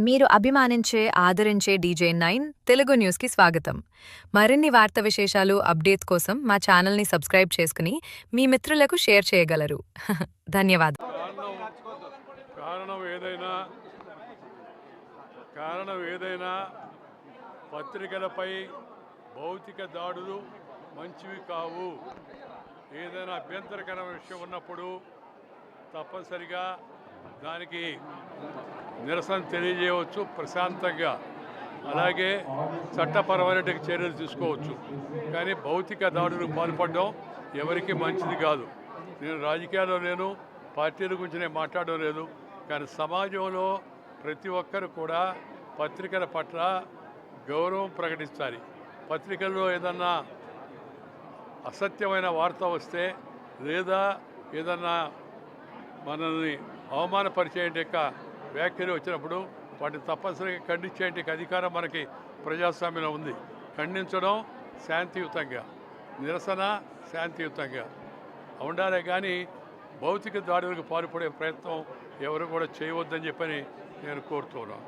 మీరు అభిమానించే ఆదరించే DJ9 తెలుగు న్యూస్కి స్వాగతం. మరిన్ని వార్త విశేషాలు అప్డేట్ కోసం మా ఛానల్ని సబ్స్క్రైబ్ చేసుకుని మీ మిత్రులకు షేర్ చేయగలరు. ధన్యవాదాలు. కారణం ఏదైనా పత్రికలపై భౌతిక దాడులు మంచివి కావు. ఏదైనా అభ్యంతరకరమైన విషయం ఉన్నప్పుడు తప్పనిసరిగా దానికి నిరసన తెలియజేయవచ్చు ప్రశాంతంగా. అలాగే చట్టపరమైన చర్యలు తీసుకోవచ్చు. కానీ భౌతిక దాడులకు పాల్పడడం ఎవరికి మంచిది కాదు. నేను రాజకీయాల్లో లేను, పార్టీల గురించి నేను మాట్లాడడం లేదు. కానీ సమాజంలో ప్రతి ఒక్కరు కూడా పత్రికల పట్ల గౌరవం ప్రకటించాలి. పత్రికల్లో ఏదన్నా అసత్యమైన వార్త వస్తే లేదా ఏదన్నా మనల్ని అవమానపరిచే వ్యాఖ్యలు వచ్చినప్పుడు వాటిని తప్పనిసరిగా ఖండించే అధికారం మనకి ప్రజాస్వామ్యంలో ఉంది. ఖండించడం శాంతియుతంగా, నిరసన శాంతియుతంగా ఉండాలే కానీ భౌతిక దాడులకు పాల్పడే ప్రయత్నం ఎవరు కూడా చేయవద్దని చెప్పని నేను కోరుతున్నాను.